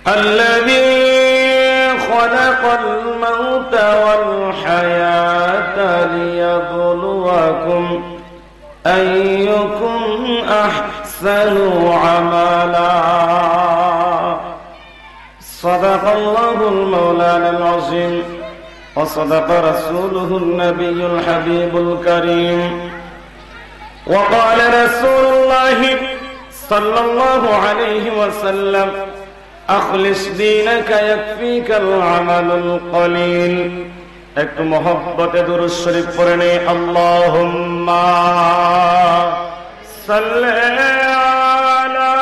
الذي خلق الموت والحياة ليبلوكم أيكم أحسن عملا صدق الله المولانا العظيم وصدق رسوله النبي الحبيب الكريم وقال رسول الله صلى الله عليه وسلم أخلص دينك يكفيك العمل القليل একটু মহব্বতে দুরূদ শরীফ পড়ে নেই আল্লাহুম্মা সাল্লি আলা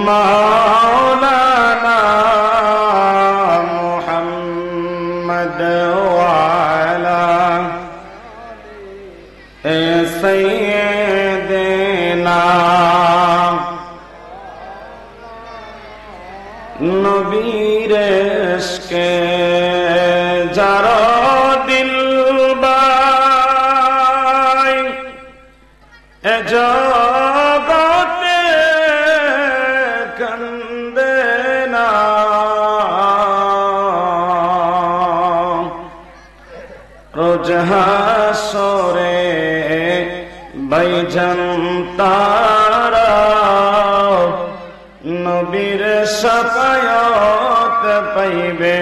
মাওলানা মুহাম্মদ ওয়া আলা সাইয়্যিদিনা নবীর ইশকে যারা দিল বাই এ জগতে কান্দে না রোজ হাসরে বাইজান তারা নবীর শাফায়াত পাইবে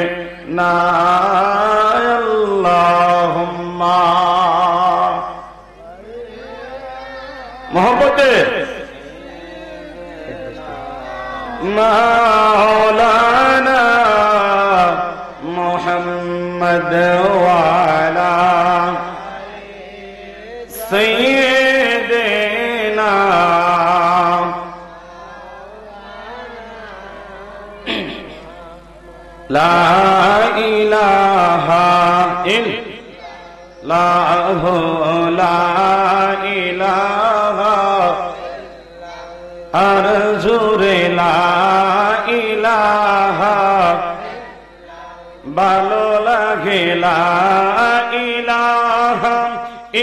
না আল্লাহুম্মা মহব্বতে মাওলানা মুহাম্মদ ওয়া আলা সাইয়্যিদিনা লা ইলাহা ইল্লাল্লাহু লা ইলাহা আর জোরে লা ইলাহা ভালো লাগে লা ইলাহা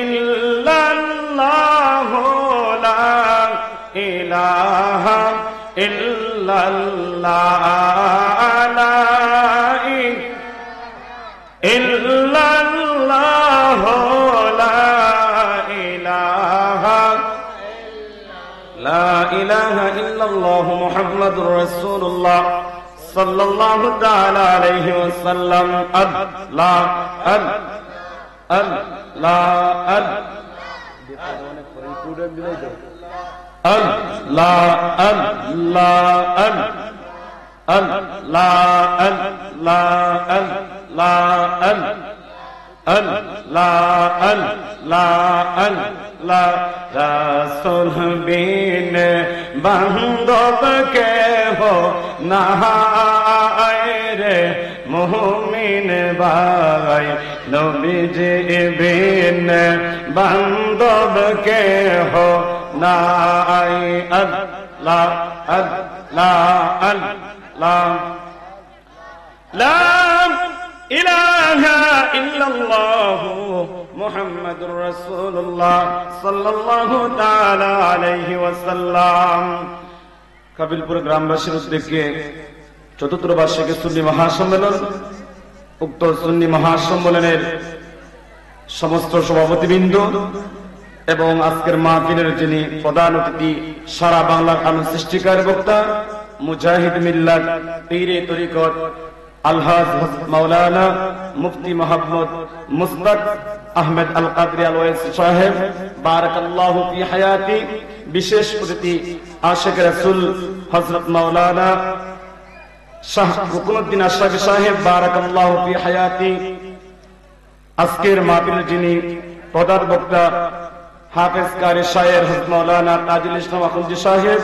ইল্লাল্লাহু লা ইলাহা ইল্লাল্লাহ মুহাম্মাদুর রাসূলুল্লাহ সাল্লাল্লাহু তাআলা আলাইহি ওয়াসাল্লাম আল্লাহ আল্লাহ রাসূল বিন বান্ধব কে হো না রে মুমিন ভাই নবীজি বিন বান্ধব কে হো না আল্লাহ আল্লাহ আল্লাহ লা ইলাহা ইল্লাল্লাহু মুহাম্মাদুর রাসূলুল্লাহ সাল্লাল্লাহু তাআলা আলাইহি ওয়াসাল্লাম। কাবিলপুর গ্রামবাসীর উদ্যোগে চতুর্থ বার্ষিক সুন্নি মহাসম্মেলন, উক্ত সুন্নি মহাসম্মেলনের সমস্ত সভাপতিবৃন্দ এবং আজকের মাহফিলের যিনি প্রধান অতিথি, সারা বাংলার কানুন সৃষ্টিকার বক্তা, মুজাহিদ মিল্লাত পীরে তরিকত আলহাজ মাওলানা মুফতি মোহাম্মদ মুস্তাক আহমেদ আল কাদরি আল ওয়াইসি সাহেব বারাকাল্লাহু ফি হায়াতি, বিশেষ অতিথি আশিক রাসূল হযরত মাওলানা শাহ রুকনুদ্দিন আশরাফি সাহেব বারাকাল্লাহু ফি হায়াতি। আজকের মাহফিলের যিনি প্রধান বক্তা হাফেজ কারি শায়ের হযরত মাওলানা তাজুল ইসলাম আখুন্দি সাহেব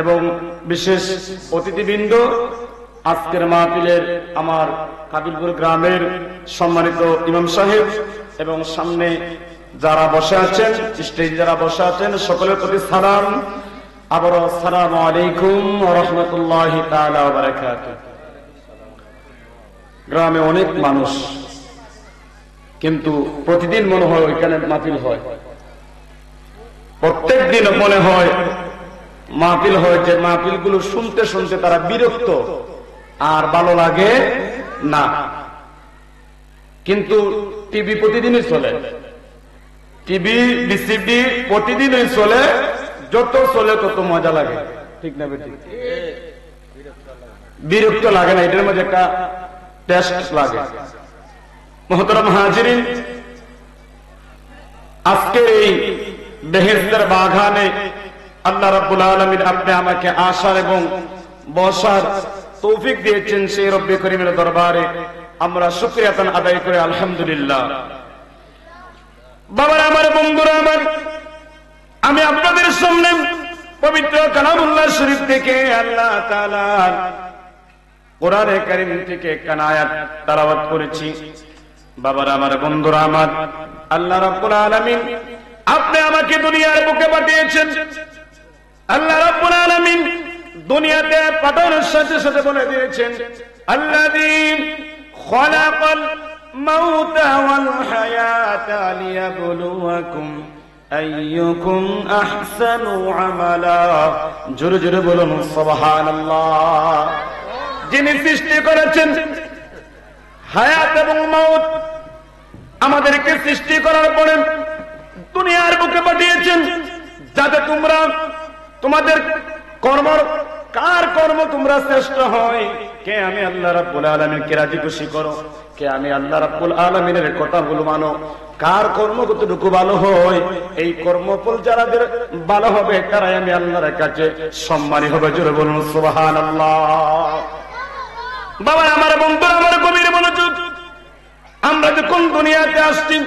এবং বিশেষ অতিথিবৃন্দ, আজকের মাহফিলের আমার কাবিলপুর গ্রামের সম্মানিত ইমাম সাহেব এবং সামনে যারা বসে আছেন, স্টেজে যারা বসে আছেন, সকলের প্রতি সালাম। আবারও আসসালামু আলাইকুম ওয়া রাহমাতুল্লাহি তাআলা ওয়া বারাকাতুহু। গ্রামে অনেক মানুষ, কিন্তু প্রতিদিন মনে হয় ওইখানে মাহফিল হয়। প্রত্যেক দিন মনে হয় মাহফিল হয়েছে, মাহফিল গুলো শুনতে শুনতে তারা বিরক্ত, আর ভালো লাগে না। কিন্তু টিভি প্রতিদিনই চলে, টিভি বিসিডি প্রতিদিনই চলে, যত চলে তত মজা লাগে, ঠিক না বেটি? বিরক্ত লাগে না, এটার মধ্যে একটা টেস্ট লাগে। মুহতারাম হাজিরিন, আজকে এই বেহেশতের বাগানে আল্লাহ রাব্বুল আলামিন আপনি আমাকে আসার এবং বসার তৌফিক দিয়েছেন, সেই রব্বে করিমের দরবারে আমরা শুকরিয়া আদায় করে আলহামদুলিল্লাহ। বাবার আমার, বন্ধুরা আমার, আমি আপনাদের সামনে পবিত্র কালামুল্লাহ শরীফ থেকে আল্লাহ তাআলার কোরআনে কারীম থেকে একখানা আয়াত তেলাওয়াত করেছি। বাবার আমার, বন্ধুরা আমার, আল্লাহ রাব্বুল আলামিন আপনি আমাকে দুনিয়ার বুকে পাঠিয়েছেন। আল্লাহ রাব্বুল আলামিন দুনিয়াতে পাঠানোর সাথে সাথে বলে দিয়েছেন, আল্লাযী খালাকাল মাউতা ওয়াল হায়াতা লিয়াবলুয়াকুম আইয়ুকুম আহসানু আমালা। জোরে জোরে বলুন সুবহানাল্লাহ। যিনি সৃষ্টি করেছেন হায়াত এবং মউত, আমাদেরকে সৃষ্টি করার পরে দুনিয়ার বুকে পাঠিয়েছেন যাতে তোমরা তোমাদের কর্ম, কার কর্ম তোমরা শ্রেষ্ঠ হয়, কে আমি আল্লাহ রাব্বুল আলামিনকে রাজি খুশি করো, কে আমি আল্লাহ রাব্বুল আলামিনের কথাগুলো মানো, কার কর্ম কতটুকু ভালো হয়, এই কর্মফল যাদের ভালো হবে তারাই আমি আল্লাহর কাছে সম্মানী হবে। জোরে বলুন সুবহানাল্লাহ। বাবা আমার, বন্ধু আমার, গভীর মনোযোগ। আমরা যখন দুনিয়াতে আসছি,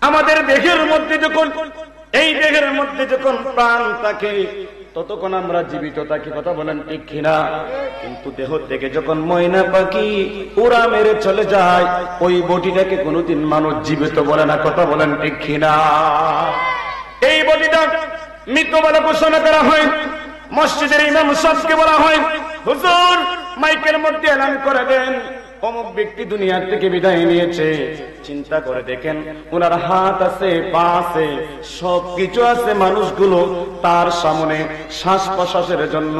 আমাদের দেহের মধ্যে যখন, এই দেহের মধ্যে যখন প্রাণ থাকে ততক্ষণ আমরা জীবিত থাকি, কথা বলেন ঠিক কিনা? কিন্তু দেহ থেকে যখন ময়না পাখি উড়া মেরে চলে যায়, ওই বডিটাকে কোনোদিন মানুষ জীবিত বলে না, কথা বলেন ঠিক কিনা? এই বডিটা মৃত বলে ঘোষণা করা হয়। মসজিদের ইমাম সাহেবকে বলা হয়, হুজুর মাইকের মধ্যে এলান করে দেন অমুক ব্যক্তি দুনিয়া থেকে বিদায় নিয়েছে। চিন্তা করে দেখেন, ওনার হাত আছে, পা আছে, সবকিছু আছে, মানুষগুলো তার সামনে শ্বাস প্রশ্বাসের জন্য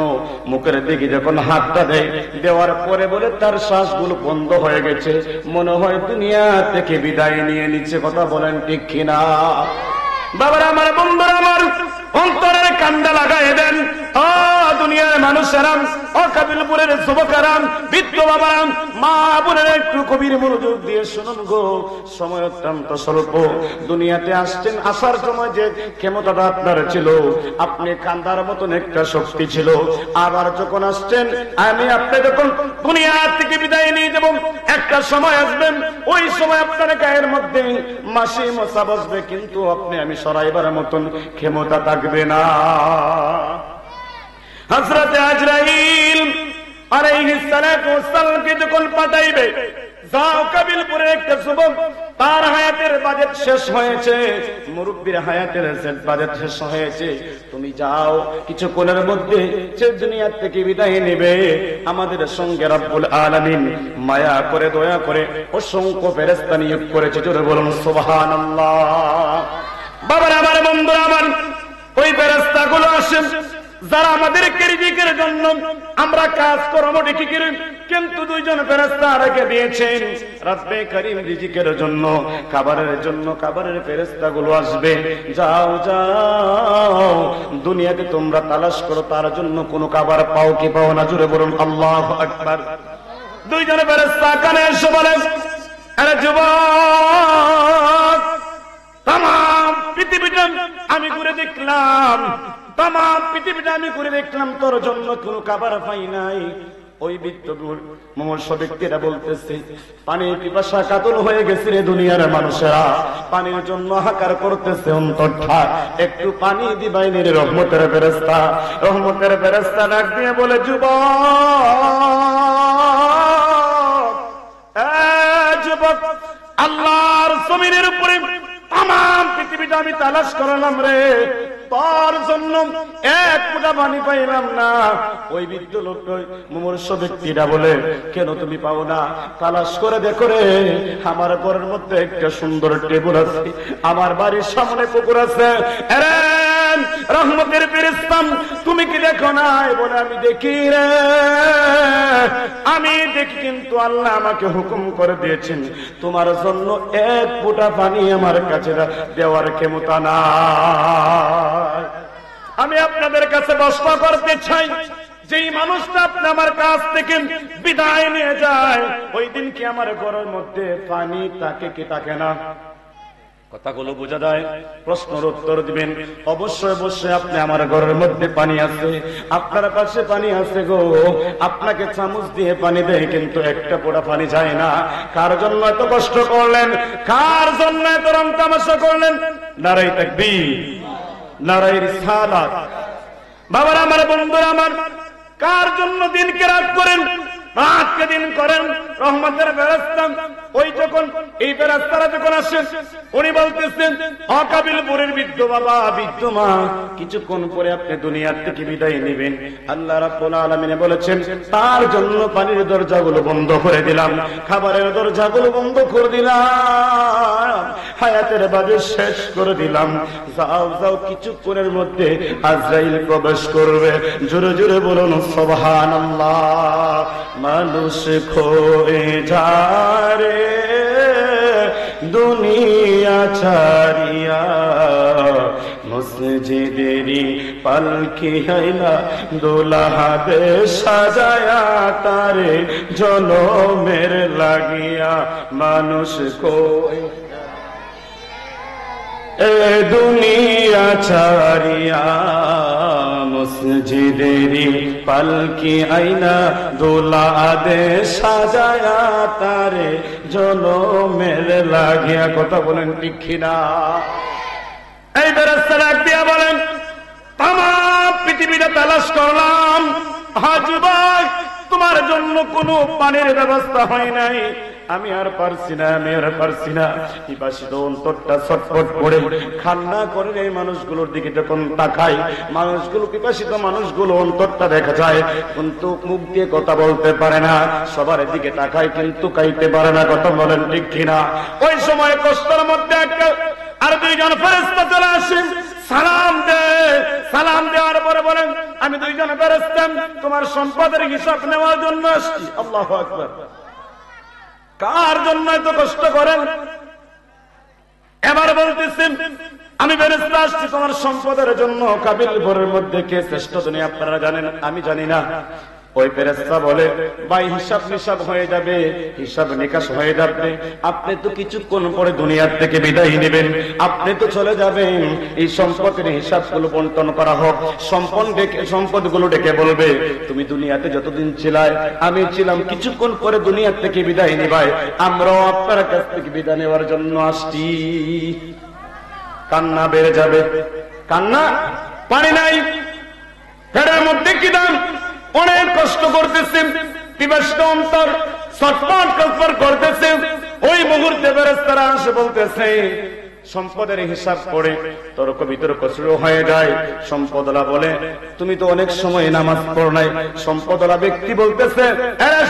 মুখের দিকে যখন হাতটা দেয়, দেওয়ার পরে বলে তার শ্বাসগুলো বন্ধ হয়ে গেছে, মনে হয় দুনিয়া থেকে বিদায় নিয়ে নিচ্ছে, কথা বলেন ঠিক কিনা? বাবার আমার, বন্ধুরা আমার, অন্তরের কান্দা লাগাই দেন। দুনিয়ার মানুষেরা, কাবিলপুরের যুবকেরা, বৃদ্ধ বাবারা, মা বোনেরা, একটু কবির মনোযোগ দিয়ে শুনুন গো, সময় অত্যন্ত স্বল্প। দুনিয়াতে আসছেন, আসার সময় যে ক্ষমতাটা আপনার ছিল, আপনি কান্দার মতন একটা শক্তি ছিল। আবার যখন আসছেন, আমি আপনি যখন দুনিয়া থেকে বিদায় নিয়ে যাব, একটা সময় আসবেন, ওই সময় আপনার গায়ের মধ্যে মাসি মশা বসবে, কিন্তু আপনি আমি সরাইবার মতন ক্ষমতা থাকবে না। হযরত আজরাইল আলাইহিস সালাতু ওয়াস সালামকে যখন পাঠাইবে, যাও কাবিলপুরে একটা যুবক, তার হায়াতের বাজেট শেষ হয়েছে, মুরব্বির হায়াতের বাজেট শেষ হয়েছে, তুমি যাও, কিছুক্ষণের মধ্যে সে দুনিয়া থেকে বিদায় নেবে। আমাদের সঙ্গে রব্বুল আলামিন মায়া করে, দয়া করে অসংখ্য ফেরেশতা নিয়োগ করেছে। জোরে বলুন সুবহানাল্লাহ। বাবার আমার, বন্ধুরা আমার, ওই ফেরেশতাগুলো আসেন যারা আমাদেরকে রিজিকের জন্য, আমরা কাজ কর্ম ঠিকই করি, কিন্তু দুইজন ফেরেশতা রেখে দিয়েছেন রব্বে করিম রিজিকের জন্য, খাবারের জন্য। খাবারের ফেরেশতাগুলো আসবে, যাও যাও দুনিয়াতে তোমরা তালাশ করো, তার জন্য কোনো খাবার পাও কি পাও না? জোরে বলুন আল্লাহু আকবার। দুইজন ফেরেশতা কানে এসে বলে, আরে যুবক, তাম পৃথিবীটা আমি ঘুরে দেখলাম, তাম পৃথিবীটা আমি ঘুরে দেখলাম, তোর জন্য কোনো খাবার পাই নাই। ওই বৃদ্ধ মুমূর্ষ ব্যক্তিরা বলতেছে, পানির পিপাসা কাতর হয়ে গেছে রে দুনিয়ার মানুষেরা, পানির জন্য হাহাকার করতেছে অন্তরটা, একটু পানি দিবাই রে রহমতের ফেরেশতা। রহমতের ফেরেশতা ডাক দিয়ে বলে, যুবক, আল্লাহর জমিনের উপরে তাম পৃথিবীটা আমি তালাশ করলাম রে, তোর জন্য এক ফোঁটা পানি পাইলাম না। ওই বৃদ্ধ লোকটা, মুমূর্ষ ব্যক্তিরা বলে, কেন তুমি পাও না? তালাশ করে দেখো রে, আমার ঘরের মধ্যে একটা সুন্দর টেবিল আছে, আমার বাড়ির সামনে পুকুর আছে, রহমতের ফেরেশতা, তুমি কি দেখো না? বলে আমি দেখি রে, আমি দেখি, কিন্তু আল্লাহ আমাকে হুকুম করে দিয়েছেন তোমার জন্য এক ফোঁটা পানি আমার কাছে দেওয়ার ক্ষমতা নাই। আমি আপনাদের কাছে প্রশ্ন করতে চাই, যেই মানুষটা আপনি আমার কাছ থেকে বিদায় নিয়ে যায়, ওই দিন কি আমার ঘরের মধ্যে পানি থাকে কি থাকে না? কথাগুলো বোঝা যায়? প্রশ্নের উত্তর দিবেন। অবশ্যই অবশ্যই আপনি আমার ঘরের মধ্যে পানি আছে, আপনার পাশে পানি আছে গো। আপনাকে চামচ দিয়ে পানি দেয়, কিন্তু একটা ফোঁটা পানি যায় না। কার জন্য এত কষ্ট করলেন? কার জন্য এত রং তামাশা করলেন? নারায়ে তাকবীর, নারায়ে রিসালাত। বাবারা আমার, বন্ধুরা আমার, কার জন্য দিনকে রাত করেন, রাতকে দিন করেন? রহমতের ফেরেশতা ওই যখন এই ফেরেশতারা যখন আসেন, উনি বলতেছেন অকাবিলপুরের বৃদ্ধ বাবা, বৃদ্ধ মা, কিছুক্ষণ পরে আপনি দুনিয়ার থেকে বিদায় নেবেন। আল্লাহ রাব্বুল আলামিন বলেছেন তার জন্য পানির দরজাগুলো বন্ধ করে দিলাম, খাবারের দরজাগুলো বন্ধ করে দিলাম, হায়াতের বাজে শেষ করে দিলাম। যাও যাও, কিছুক্ষণের মধ্যে আজরাইল প্রবেশ করবে। জোরে জোরে বলুন সুবহানাল্লাহ। মানুষ খোয়ে যারে দুনিয়া ছাড়িয়া, মসজিদেরি পালকি হাইলা দোলাহাবে সাজায়া, তারে জনমের লাগিয়া মানুষ খোয়ে এ দুনিয়া ছাড়িয়া, মসজিদেরি পালকি আইনা দোলাদে সাজায়া, তারে জনমের লাগিয়া। কথা বলেন ঠিক কিনা? এই ফেরেশতা ডাক দিয়া বলেন তাম পৃথিবীটা তালাশ করলাম, যুবক তোমার জন্য কোনো পানির ব্যবস্থা হয় নাই। আমি আর পারছি না, আমি আর পারছি না। পিপাসিত অন্তরটা ছটফট করে কান্না করে এই মানুষগুলোর দিকে যখন তাকাই, মানুষগুলো, পিপাসিত মানুষগুলো, অন্তরটা দেখা যায়, কিন্তু মুখ দিয়ে কথা বলতে পারে না। সবার দিকে তাকায় কিন্তু কাইতে পারে না। কথা বলেন ঠিক কিনা? ওই সময় কষ্টের মধ্যে একটা আর দুইজন ফেরেশতা চলে আসেন, সালাম দে। সালাম দেওয়ার পরে বলেন আমি দুইজন ফেরেশতা তোমার সম্পদের হিসাব নেওয়ার জন্য আসছি। আল্লাহু আকবার। কার জন্য এত কষ্ট করেন? এবার বলতেছেন আমি ফেরেশতা আসছি তোমার সম্পদের জন্য। কাবিলপুরের মধ্যে কে শ্রেষ্ঠ তুমি আপনারা জানেন, আমি জানি না। ওই ফেরেশতা বলে ভাই, হিসাব নিসাব হয়ে যাবে, হিসাব নিকাশ হয়ে যাবে। আপনি তো কিছুক্ষণ পরে দুনিয়ার থেকে বিদায় নেবেন, আপনি তো চলে যাবেন। এই সম্পদের হিসাবগুলো বন্টন করা হোক। সম্পদগুলো ডেকে বলবে তুমি দুনিয়াতে যতদিন ছিলায় আমি ছিলাম, কিছুক্ষণ পরে দুনিয়ার থেকে বিদায় নিবাই, আমরাও আপনার কাছ থেকে বিদায় নেওয়ার জন্য আসছি। কান্না বেড়ে যাবে, কান্না। পানি নাই, পেটের মধ্যে কি দাম, অনেক কষ্ট করতেছেন, পিপাসিত অন্তর ছটফট কসফট করতেছে। ওই মুহূর্তে ফেরেশতারা আসে বলতেছে সম্পদের হিসাব করে তর্ক বিতর্ক শুরু হয়ে যায়। সম্পদলা বলে তুমি তো অনেক সময় নামাজ পড়ো নাই। সম্পদলা ব্যক্তি বলতেছে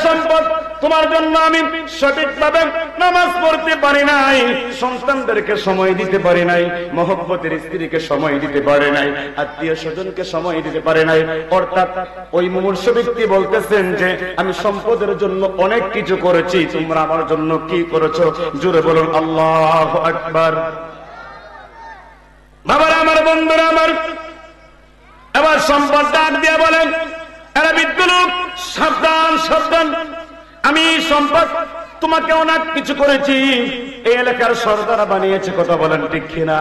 সম্পদ, তোমার জন্য আমি সঠিকভাবে নামাজ পড়তে পারি নাই, সন্তানদেরকে সময় দিতে পারি নাই, মহব্বতের স্ত্রীকে সময় দিতে পারে নাই, আত্মীয় স্বজনকে সময় দিতে পারে নাই। অর্থাৎ ওই মুমূর্ষু ব্যক্তি বলতেছেন যে আমি সম্পদের জন্য অনেক কিছু করেছি, তোমরা আমার জন্য কি করেছো? জোরে বলুন আল্লাহু আকবার। বাবারা আমার, বন্ধুরা আমার, এবার সম্পদ ডাক দিয়ে বলেন এরা বৃদ্ধ লোক, সাবধান সাবধান, আমি সম্পদ তোমাকে অনেক কিছু করেছি, এই এলাকার সরদার বানিয়েছে। কথা বলেন ঠিক কিনা?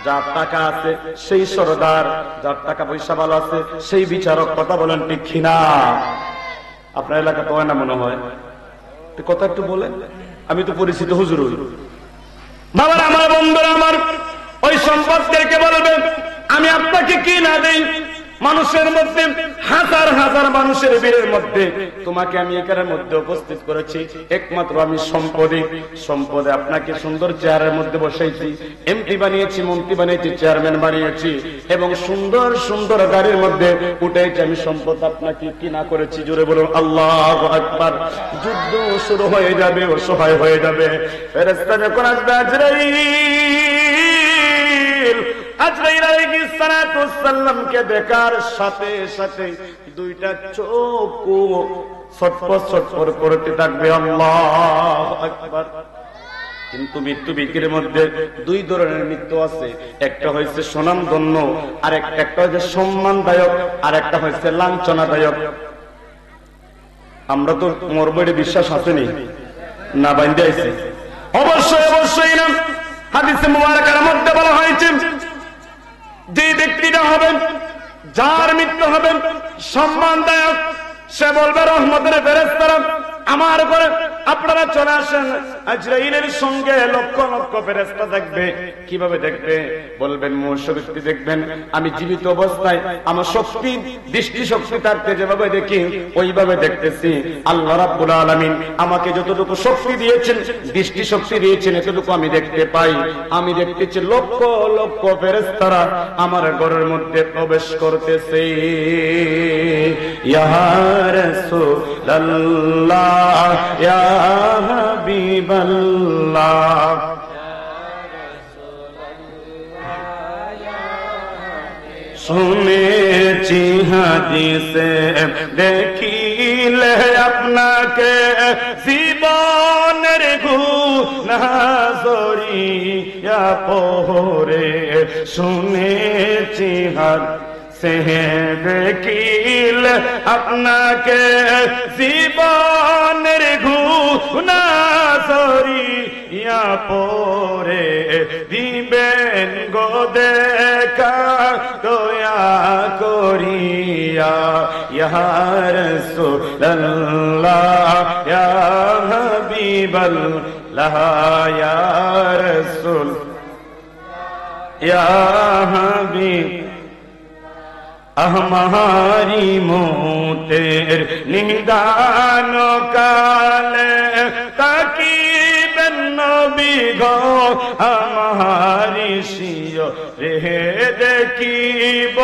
যার টাকা আছে সেই সরদার, যার টাকা পয়সা ভালো আছে সেই বিচারক। কথা বলেন ঠিক কিনা? আপনার এলাকা তো হয় না মনে হয়, কথা একটু বলেন। আমি তো পরিচিত হুজুর। বাবার আমার, বন্ধুরা আমার, ওই সম্পদকে বলবেন আমি আপনাকে কি না দেই, মানুষের মধ্যে হাজার হাজার মানুষের ভিড়ের মধ্যে তোমাকে আমি এখানের মধ্যে উপস্থিত করেছি, একমাত্র আমি সম্পদে আপনাকে সুন্দর চেয়ারের মধ্যে বসাইছি, এমপি বানিয়েছি, মন্ত্রী বানিয়েছি, চেয়ারম্যান বানিয়েছি এবং সুন্দর সুন্দর গাড়ির মধ্যে উঠেছি। আমি সম্পদ আপনাকে কি না করেছি? জোরে বলুন আল্লাহু আকবার। যুদ্ধ শুরু হয়ে যাবে, অসহায় হয়ে যাবে। ফেরেশতা যখন আসবে, আজরাইল আজরাইল আলাইহিস সালাতু ওয়াসসালামকে দেখার সাথে সাথে দুইটা চোখ ছটফট ছটফট করতে থাকবে, আল্লাহু আকবার। কিন্তু মৃত্যু বিক্রির মধ্যে দুই ধরনের মৃত্যু আছে, একটা হয়েছে সুনামধন্য, আর একটা হচ্ছে সম্মানদায়ক, আর একটা হচ্ছে লাঞ্ছনাদায়ক। আমরা তো মরবরে বিশ্বাস আসেনি না, বাইন্দে আইছে অবশ্যই অবশ্যই না। হাদিসে মুবারাকার মধ্যে বলা হয়েছে যে ব্যক্তিটা হবেন, যার মৃত্যু হবে সম্মানদায়ক, সে বলবে রহমতের ফেরেশতারা আমার ঘরে আপনারা চলে আসেন। আজরাইলের সঙ্গে লক্ষ লক্ষ ফেরেশতা দেখবে। কিভাবে দেখবে? বলবেন মনুষ্য ব্যক্তি দেখবেন আমি জীবিত অবস্থায় আমার শক্তি দৃষ্টি শক্তি থাকতে যেভাবে দেখি ওইভাবে দেখতেছি। আল্লাহ রাব্বুল আলামিন আমাকে যতটুকু শক্তি দিয়েছেন, দৃষ্টি শক্তি দিয়েছেন, এতটুকু আমি দেখতে পাই। আমি দেখতেছি লক্ষ লক্ষ ফেরেশতারা আমার ঘরের মধ্যে প্রবেশ করতেছে। ইয়া রাসূলুল্লাহ ইয়া হাবিবাল্লাহ, শুনেছি হাদিসে দেখিলে আপনাকে জীবনের গুনাহ জড়িয়া পড়ে, শুনেছি হাদিসে দেখিলে আপনাকে জীবনের গুনাহ জড়িয়া পড়ে, দিবেন গো দেখা দয়া করিয়া। ইয়া রাসূলুল্লাহ ইয়া হাবিবাল্লাহ ইয়া রাসূল ইয়া হাবিব, हमारी मौतेर निदान काले ताकीबेन नबी गो, हमारी शियो रे देखिब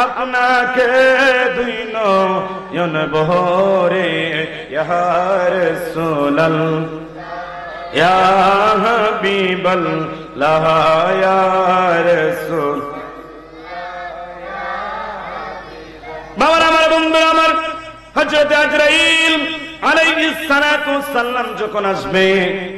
আপনাকে দুই নয়ন ভরে। ইয়া রাসূলুল্লাহ ইয়া হাবিবাল্লাহ ইয়া রাসূল। বাবার আমার বন্ধুরা আমার, হযরত আজরাইল আলাইহিস সালাতু ওয়াসসালাম যখন আসবে,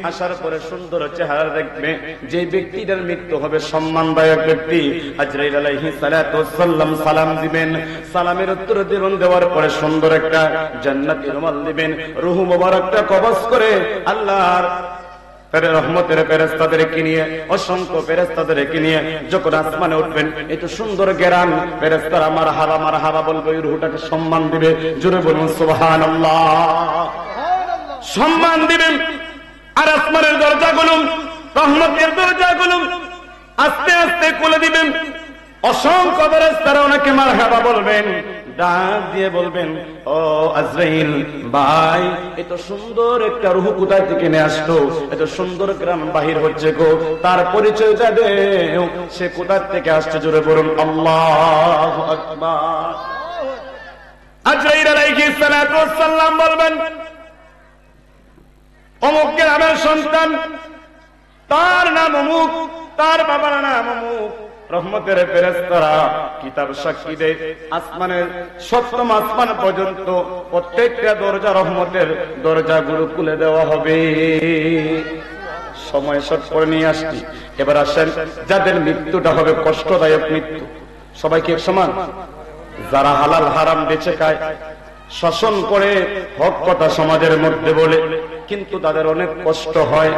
আসার পরে সুন্দর চেহারা দেখবে। যে ব্যক্তিটার মৃত্যু হবে সম্মানদায়ক ব্যক্তি, আজরাইল আলাইহিস সালাতু ওয়াসসালাম সালাম দিবেন। সালামের উত্তর দিবেন, দেওয়ার পরে সুন্দর একটা জান্নাতি রুমাল দিবেন। রূহ মুবারকটা কবজ করে আল্লাহর রহমতের ফেরেশতাদেরকে নিয়ে, অসংখ্য ফেরেশতাদেরকে নিয়ে যখন আসমানে উঠবেন, একটু সুন্দর গেরান ফেরেশতারা মারহাবা বলবে, ওই রূহটাকে সম্মান দিবে। জোরে বলুন সুবহানাল্লাহ। সম্মান দিবেন। আর আসমানের দরজাগুলো, রহমতের দরজাগুলো আস্তে আস্তে খুলে দিবেন। অসংখ্য ফেরেশতারা ওনাকে মারহাবা বলবেন, ডাক দিয়ে বলবেন, ও আজরাইল ভাই, এত সুন্দর একটা রূহ কোথা থেকে নিয়ে আসলো? এত সুন্দর গ্রাম বাহির হচ্ছে গো, তার পরিচয়টা দে, সে কোথা থেকে আসছে? জোরে বলুন আল্লাহু আকবার। আজরাইল আলাইহিস সালাতু ওয়াসসালাম বলবেন, অমুক গ্রামের সন্তান, তার নাম অমুক, তার বাবার নাম অমুক। রহমতের ফেরেশতারা কিতাব সাক্ষী দেয়, আসমানের সপ্তম আসমান পর্যন্ত প্রত্যেকটা দরজা, রহমতের দরজাগুলো খুলে দেওয়া হবে। সময় শর্ট করে নিয়ে আসছি। এবার আসেন যাদের মৃত্যুটা হবে কষ্টদায়ক মৃত্যু। সবাইকে সমান? যারা হালাল হারাম বেঁচে খায়, শাসন করে, হক কথা সমাজের মধ্যে বলে, কিন্তু তাদের অনেক কষ্ট হয়।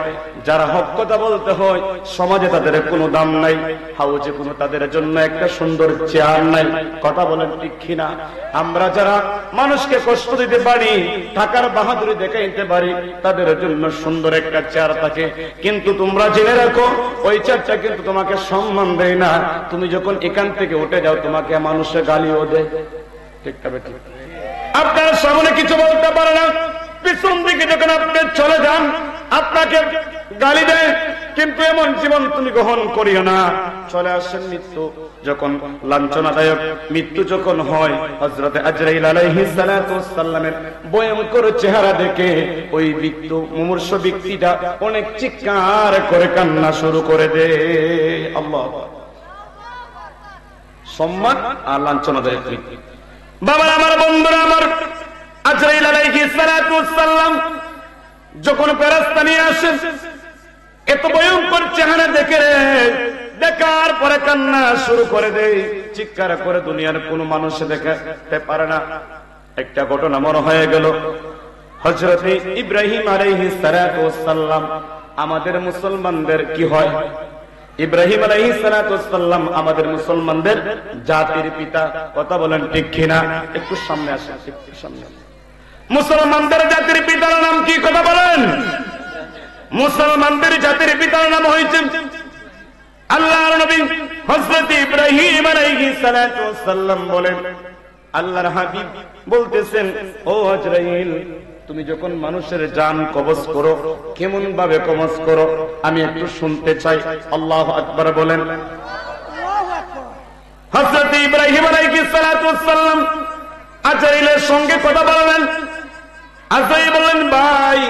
যারা হক কথা বলতে হয়, সমাজে তাদের কোনো দাম নাই, হাউজে কোনো তাদের জন্য একটা সুন্দর চেয়ার নাই। কথা বলেন ঠিক কিনা? আমরা যারা মানুষকে কষ্ট দিতে পারি, টাকার বাহাদুরি দেখাইতে পারি, তাদের জন্য সুন্দর একটা চেয়ার থাকে। কিন্তু তোমরা জেনে রাখো, ওই চেয়ারটা কিন্তু তোমাকে সম্মান দেয় না। তুমি যখন এখান থেকে উঠে যাও, তোমাকে মানুষে গালিও দেয়। ঠিক তবে ঠিক, আপনার সামনে কিছু বলতে পারে না, পিছন দিকে যখন আপনি চলে যান আপনাকে গালি দেয়। কিন্তু এমন জীবন তুমি গ্রহণ করিও না। চলে আসেন মৃত্যু, যখন লাঞ্ছনাদায়ক মৃত্যু যখন হয়, হযরত আজরাইল আলাইহিস সালাতু ওয়াসসালামের ভয়ঙ্কর চেহারা দেখে ওই মৃত্যু মুমূর্ষু ব্যক্তিটা অনেক চিৎকার করে কান্না শুরু করে দেয়। আল্লাহ সম্মান আর লাঞ্ছনা দেয়। বাবা আমার, বন্ধুরা আমার, আজরাইল আলাইহিস সালাতু ওয়াস সালাম যখন ফেরেশতা নিয়ে আসেন, এত ভয়ঙ্কর চেহারা দেখে দেখার পরে কান্না শুরু করে দেয়, চিৎকার করে দুনিয়ার কোন মানুষ দেখাতে পারে না। একটা ঘটনা মনে হয়ে গেল, হযরত ইব্রাহিম আলাইহিস সালাতু ওয়াস সালাম আমাদের মুসলমানদের কি হয়? ইব্রাহিম আলাইহিস সালাতু ওয়াস সালাম আমাদের মুসলমানদের জাতির পিতা। কথা বলেন ঠিক কিনা? একটু সামনে আসেন, একটু সামনে। মুসলমানদের জাতির পিতার নাম কি? কথা বলেন। মুসলমানদের জাতির পিতার নাম হয়েছে আল্লাহর নবী হযরত ইব্রাহিম আলাইহিস সালাতু ওয়াস সালাম। বলেন আল্লাহর হাবিব বলতেছেন, ও আজরাইল, তুমি যখন মানুষের জান কবজ করো কেমন ভাবে কবজ করো আমি একটু শুনতে চাই। আল্লাহু আকবার বলেন। হযরত ইব্রাহিম আলাইহিস সালাতু ওয়াস সালাম আজরাইলের সঙ্গে কথা বললেন। আজরাইল বললেন, ভাই,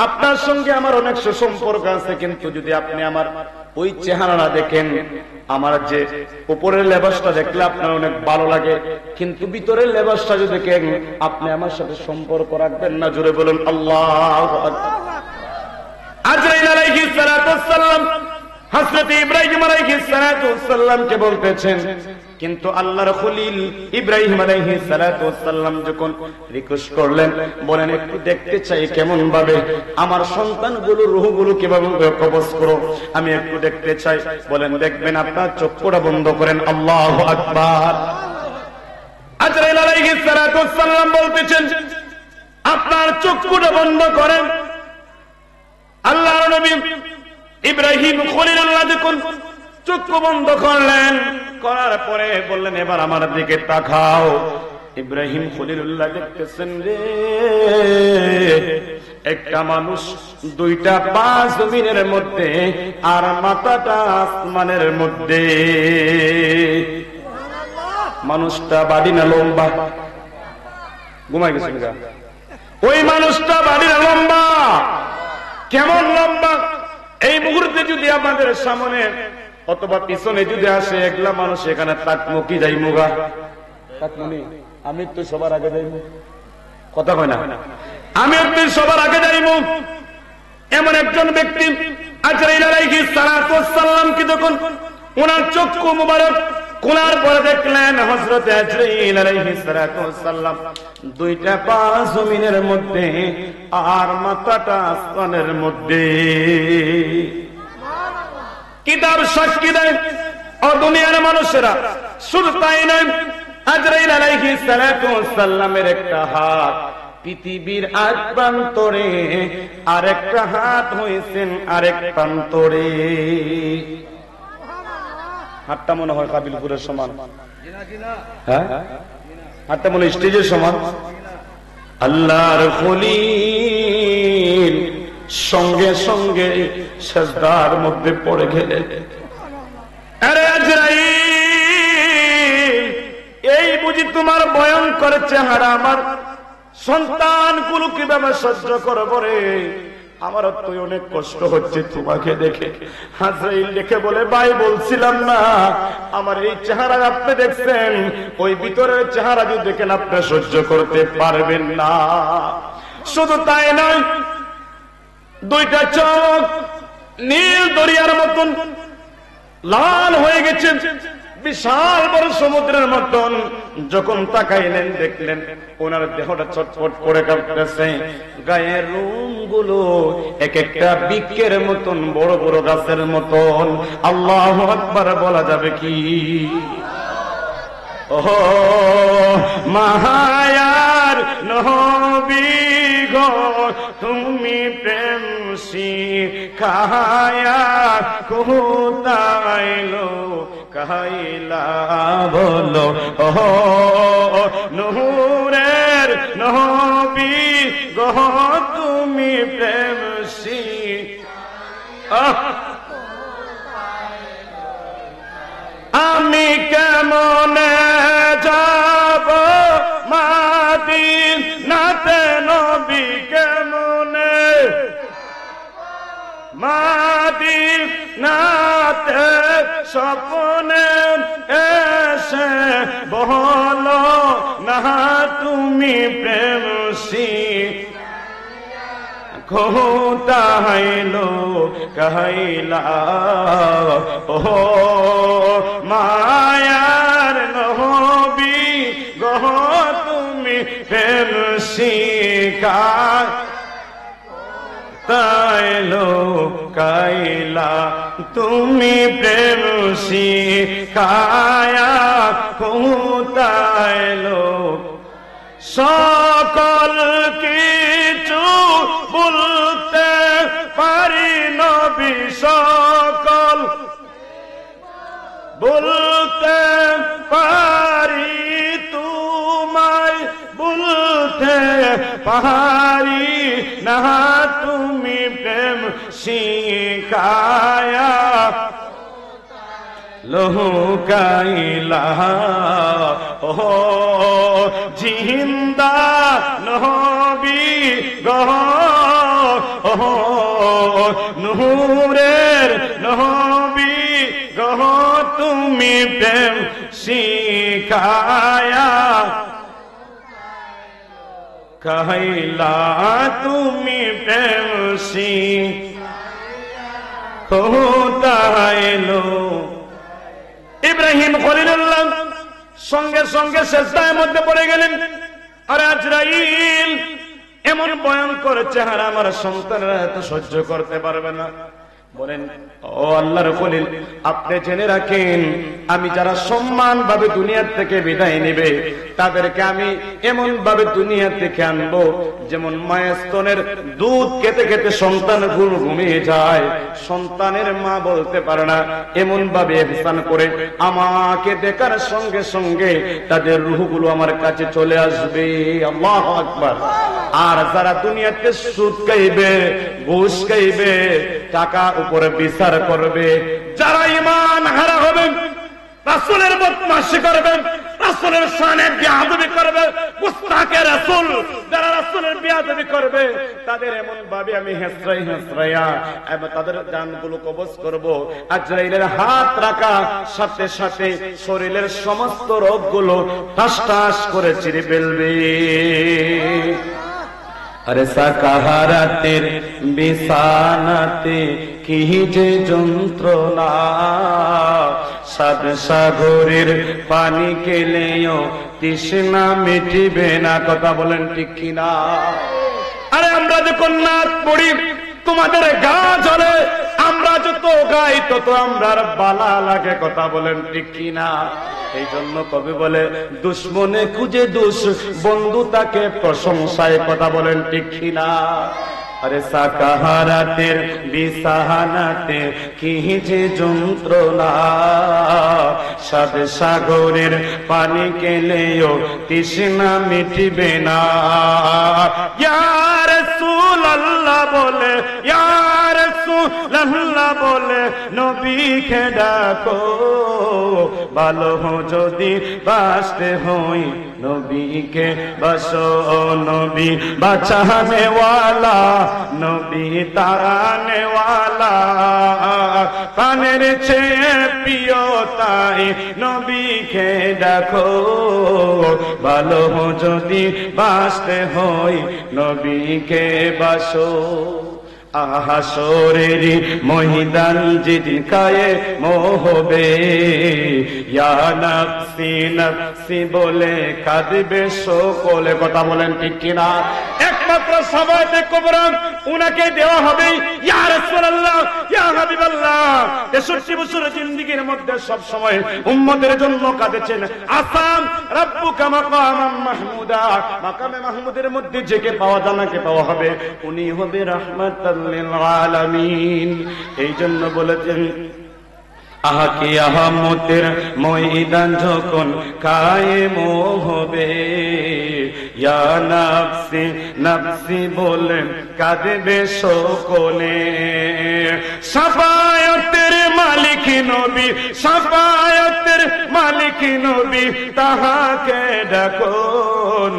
আপনার সঙ্গে আমার অনেক সুসম্পর্ক আছে, কিন্তু যদি আপনি আমার ওই চেহারাটা দেখেন, আমার যে উপরের লেবাসটা দেখলে আপনার অনেক ভালো লাগে, কিন্তু ভিতরের লেবাসটা যদি দেখেন আপনি আমার সাথে সম্পর্ক রাখবেন না। জোরে বলুন আল্লাহু আকবার। আজরাইল আলাইহিস সালাতু ওয়াস সালাম হযরত ইব্রাহিম আলাইহিস সালাতু ওয়াস সালামকে বলতেছেন, কিন্তু আল্লাহর খলিল ইব্রাহিম আলাইহিস সালাতু ওয়াস সালাম যখন রিকোয়েস্ট করলেন, বলেন একটু দেখতে চাই কেমন ভাবে আমার সন্তানগুলো রূহগুলো কিভাবে কবজ করো, আমি একটু দেখতে চাই। বলেন দেখবেন, আপনার চক্ষুটা বন্ধ করেন। আল্লাহু আকবার। আজরাইল আলাইহিস সালাতু ওয়াস সালাম বলতেছেন, আপনার চক্ষুটা বন্ধ করেন। আল্লাহর নবী ইব্রাহিম খলিলুল্লাহ যখন চক্ষু বন্ধ করলেন, করার পরে বললেন, এবার আমার দিকে তাকাও। ইব্রাহিম খলিলুল্লাহ দেখতেছেন রে, একটা মানুষ দুইটা পা জমিনের মধ্যে আর মাথাটা আসমানের মধ্যে। মানুষটা বাড়ি না লম্বা? ঘুমাই গেছেন গা? ওই মানুষটা বাড়ি না লম্বা? কেমন লম্বা? এই মুহূর্তে যদি আমাদের সামনে অথবা পিছনে যদি আসে একলা মানুষ, এখানে তাকমো কি যাই মুগা? তাকমনি আমি তো সবার আগে যাইমু। কথা কয় না? আমি তো সবার আগে যাইমু। এমন একজন ব্যক্তি আজরাইল আলাইহিস সালাতু ওয়াস সালাম কি যখন ওনার চক্ষু মুবারক খোলার পরে দেখলেন হযরত আজরাইল আলাইহিস সালাতু ওয়াস সালাম দুইটা পা জমিনের মধ্যে আর মাথাটা আসমানের মধ্যে। কিতাব সাক্ষী দেয় ও দুনিয়ার মানুষেরা, শুধু তাই নয়, আজরাইল আলাইহিস সালাতু ওয়াস সালামের একটা হাত পৃথিবীর এক প্রান্তরে, আরেকটা হাত হয়েছেন আরেক প্রান্তরে। হাতটা মনে হয় কাবিলপুরের সমান, হ্যাঁ, হাতটা মনে হয় স্টেজের সমান। আল্লাহর খলিল সঙ্গে সঙ্গে সিজদার মধ্যে পড়ে গেলেন। আরে আজরাইল, এই বুঝি তোমার ভয়ঙ্কর চেহারা, আমার সন্তানগুলো কিভাবে সহ্য করবো রে? আমার তো অনেক কষ্ট হচ্ছে তোমাকে দেখে। আজরাইল দেখে বলে, ভাই বলছিলাম না আমার এই চেহারা আপনি দেখছেন, ওই ভিতরের চেহারা যদি দেখেন আপনি সহ্য করতে পারবেন না। শুধু তাই নয়, দুইটা চোখ নীল দরিয়ার মতন লাল হয়ে গেছে, বিশাল বড় সমুদ্রের মতন। যখন তাকাইলেন দেখলেন ওনার দেহটা ছটফট করে কাঁপতেছে, গায়ের রুম গুলো এক একটা বৃক্ষের মতন, বড় বড় গাছের মতন। আল্লাহু আকবার বলা যাবে কি? ওহ মায়ার নবী গো, তুমি প্রেম শিখায়া কোথায় লো কাইলা বলো। ওহ নূরের নবী গো, তুমি প্রেম শিখায়া, আমি কেমনে যাব মাদিনাতে, নবী কেমনে মাদিনাতে স্বপ্নে এসে বলো না তুমি প্রেম কোথাইলো কাইলা ও মায়ার নবী গো তুমি প্রেম তাইলো কাইলা তুমি প্রেম শিখায়া কোথাইলো সকল কিছু বলতে পারি নবী সকল বলতে পারি তোমায় বলতে পারি না তুমি প্রেম শিখায়া লোকাইলা ও জিন্দা নবী গো নূরের নবী গো তুমি প্রেম শিখায়া কাইলা তুমি প্রেম শিখাইলো ইব্রাহিম খলিলুল্লাহ সঙ্গে সঙ্গে সেজদার মধ্যে পড়ে গেলেন। আর আজরাইল এমন ভয়ঙ্কর চেহারা আমার সন্তানরা এত সহ্য করতে পারবে না। বলেন, ও আল্লাহর খলিল, আপনি জেনে রাখেন আমি যারা সম্মান ভাবে দুনিয়ার থেকে বিদায় নেবে তাদেরকে আমি এমন ভাবে দুনিয়া থেকে আনবো যেমন মায়ের স্তনের দুধ খেতে খেতে সন্তান ঘুমিয়ে যায়, সন্তানের মা বলতে পারে না, এমন ভাবে ইহসান করে আমাকে দেখার সঙ্গে সঙ্গে তাদের রূহগুলো আমার কাছে চলে আসবে। আল্লাহু আকবার। আর যারা দুনিয়াতে সুদ খাইবে, ঘুষ খাইবে, টাকা উপরে বিচার করবে, যারা ঈমান হারা হবেন, রাসূলের বদমাশি করবেন, রাসূলের শানে বেয়াদবি করবে, মুস্তাকে রাসূল যারা রাসূলের বেয়াদবি করবে তাদের এমন ভাবে আমি হেসরাইয়া এবং তাদের জানগুলো কবজ করব। আজরাইলের হাত রাখা সাথে সাথে শরীরের সমস্ত রোগগুলো ঠাস ঠাস করে চিরে ফেলবে। আরে সাকাহারাতের বিছানাতে কি যে যন্ত্রণা, সাত সাগরের পানি খেলেও তৃষ্ণা মিটিবে না। কথা বলেন ঠিক কিনা? আরে আমরা যখন নাচ পড়ি তোমাদের গা জ্বলে, আমরা যত গাই তত আমরা বালা লাগে। কথা বলেন ঠিক কিনা? এই জন্য কবি বলে দুশ্মনে খুঁজে দুষ, বন্ধু তাকে প্রশংসায়। কথা বলেন ঠিক কিনা? আরে সাকাহারাতের বিছানাতে কি যে যন্ত্রণা, সাত সাগরের পানি খেলেও তৃষ্ণা মিটিবে না। ইয়া রাসূলুল্লাহ বলে, ইয়া রাসূলুল্লাহ বলে নবীকে ডাকো, ভালো যদি বাঁচতে হই নবীকে বাসো। নবী বাঁচানে ওয়ালা, নবী তারানে ওয়ালা, পানের চেয়ে প্রিয় তাই নবীকে ডাকো, ভালো যদি বাঁচতে হই নবীকে বাসো। হাসরেরি ময়দান যেদিন কায়ে মোহবে, ইয়া নাফসি নাফসি বলে কাঁদবে সকলে। কথা বলেন ঠিক কিনা? একমাত্র সাফায়াতে কুবরা উনাকে দেওয়া হবে। ইয়া রাসূলুল্লাহ, ইয়া হাবিবাল্লাহ 63 বছর জিন্দেগীর মধ্যে সব সময় উম্মতের জন্য কাঁদেছেন। আসাম রাব্বুকা মাকামাম মাহমুদা, মাকামে মাহমুদের মধ্যে জেগে পাওয়া জানাকে পাওয়া হবে, উনি হবে রাহমাতাল লিল আলামিন। এই জন্য বলেছেন আহাকি আহমতের ময়দান যখন কায়েম হবে, ইয়া নাফসি নাফসি বলে কাঁদবে সকলে। সাফায়াতের মালিক নবী, শাফায়াতের মালিক নবী, তাহাকে ডাকুন।